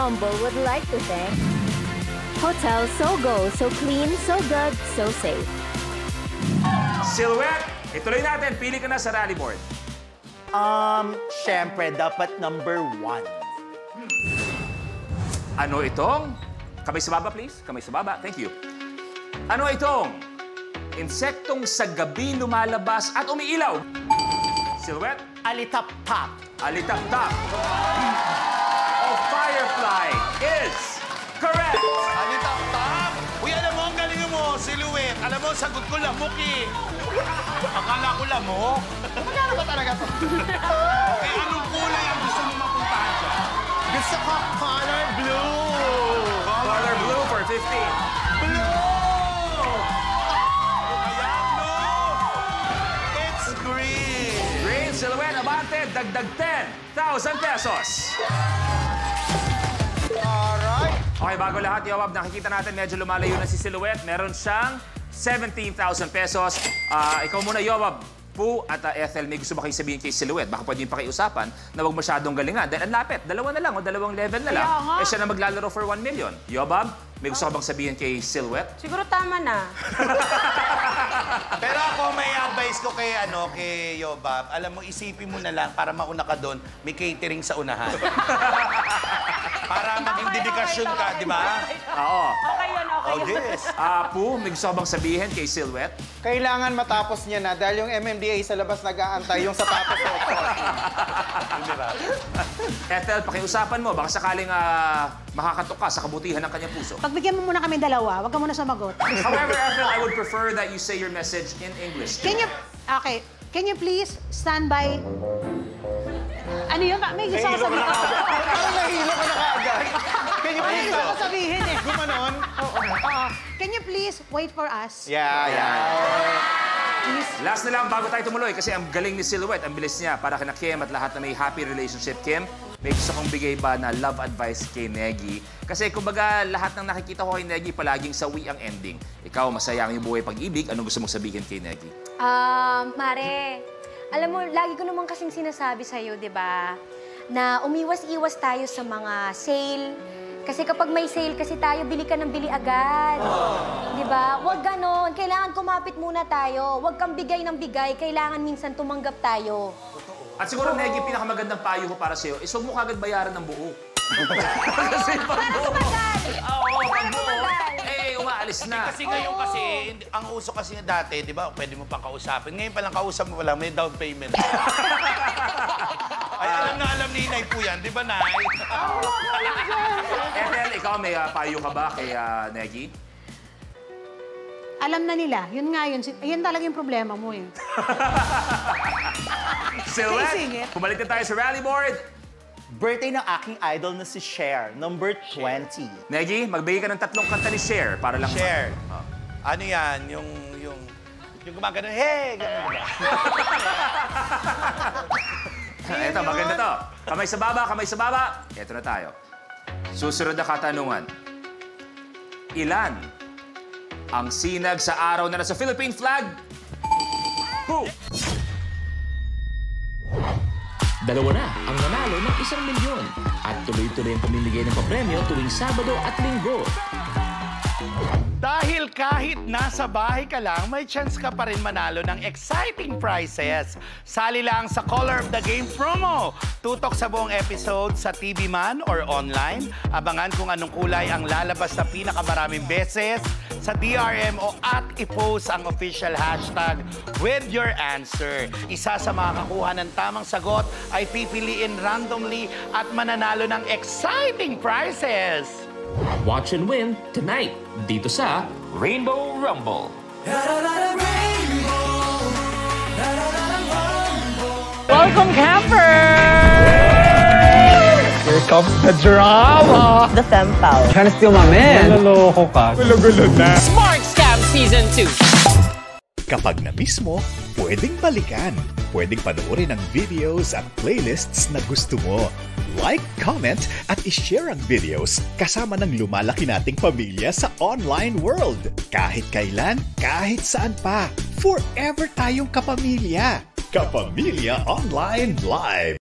Rumble would like to thank Hotel Sogo, so clean, so good, so safe. Silhouette, ituloy natin. Pili ka na sa rally board. Syempre, dapat number 1. Ano itong? Kamay sa baba, please. Kamay sa baba. Thank you. Ano itong? Insektong sa gabi lumalabas at umiilaw. Silhouette? Alitap-tap. Alitap-tap. O firefly is correct. Alitap-tap. Uy, alam mo, ang galing mo, Silhouette. Alam mo, sagot ko lamok eh. Akala ko lamok. Magkano ba talaga to? Okay, anong kulay ang gusto mo mapuntahan dyan? Gusto ko color blue. Color blue for 15. Blue! Ayan, blue! It's green. Green Silhouette, abante, dagdag 10,000 pesos. Alright. Okay, bago lahat, Yowab, nakikita natin medyo lumalayo na si Silhouette. Meron siyang 17,000 pesos. Ikaw muna, Yowab. Poo at Ethel, may gusto ba kayo sabihin kay Silhouette? Baka pwede yung pakiusapan na huwag masyadong galingan. Dahil ang lapit, dalawa na lang o dalawang level na lang. Eh siya na maglalaro for 1 million. Yobab, may gusto ka bang sabihin kay Silhouette? Siguro tama na. Pero ako, may advice ko kay, kay Yobab. Alam mo, isipin mo na lang para mauna ka doon, may catering sa unahan. Para maging dedikasyon ka, di ba? Oo. Okay yun, okay Oh, yun. yes. Poo, may gusto ka bang sabihin kay Silhouette? Kailangan matapos niya na dahil yung MMDA sa labas nag-aantay yung sapatos sa Ethel, pakiusapan mo. Baka sakaling makakatok ka sa kabutihan ng kanyang puso. Pagbigyan mo muna kami dalawa, wag ka muna sumagot. However, Ethel, I would prefer that you say your message in English. Can you please stand by? Ano yun? May gusto ko sabihin. Parang nahilo ka na kaagad. Can you May please gusto ko sabihin eh. gumanon? Oo. Can you please wait for us? Yeah. Last na lang bago tayo tumuloy kasi ang galing ni Silhouette, ang bilis niya para kina Kim at lahat na may happy relationship. Kim, may gusto kong bigay ba na love advice kay Negi? Kasi kumbaga lahat ng nakikita ko kay Negi palaging sawi ang ending. Ikaw, masaya ang iyong buhay pag-ibig. Anong gusto mong sabihin kay Negi? Mare, alam mo, lagi ko naman kasing sinasabi sa'yo, di ba? Na umiwas-iwas tayo sa mga sale. Kasi kapag may sale kasi tayo, bili ka ng bili agad. Di ba? Huwag ganon. Kailangan kumapit muna tayo. Huwag kang bigay ng bigay. Kailangan minsan tumanggap tayo. At siguro, Negi, pinakamagandang payo ko para sa'yo is huwag mo kagad bayaran ng buo. Kasi pag buo. Oo, pag buo. Umaalis na. Kasi ngayon ang uso kasi dati, di ba, pwede mo pang kausapin. Ngayon palang kausap mo pala, may down payment. Ay, alam ni Inay po yan, di ba, Nay? Ethel, ikaw may payo ka ba kay Negi? Alam na nila. Yun nga yun. Yun talaga yung problema mo eh. Silhouette, bumalik na tayo sa rally board. Birthday ng aking idol na si Cher, number 20. Negi, magbigay ka ng 3 kanta ni Cher para lang... Cher. Ano yan? Yung gumagano, hey! Ganun ba? Eto, maganda to. Kamay sa baba, kamay sa baba. Eto na tayo. Susunod na katanungan. Ilan ang sinag sa araw na nasa Philippine flag? Who? Dalawa na ang nanalo ng 1 milyon at tuloy-tuloy ang pamimigay ng papremyo tuwing Sabado at Linggo. Dahil kahit nasa bahay ka lang, may chance ka pa rin manalo ng exciting prizes. Sali lang sa Color of the Game promo. Tutok sa buong episode sa TV man or online. Abangan kung anong kulay ang lalabas na pinakamaraming beses sa DRM o at i-post ang official hashtag with your answer. Isa sa makakakuha ng tamang sagot ay pipiliin randomly at mananalo ng exciting prizes. Watch and win tonight dito sa Rainbow Rumble. Welcome, campers! Here comes the drama! The femme pal. Trying to steal my man. Naloloko ka. Gulo-gulo na. Smart Scam Season 2. Kapag na-miss mo, pwedeng balikan. Pwedeng panoorin ang videos at playlists na gusto mo. Like, comment, at ishare ang videos kasama ng lumalaki nating pamilya sa online world. Kahit kailan, kahit saan pa. Forever tayong kapamilya. Kapamilya Online Live.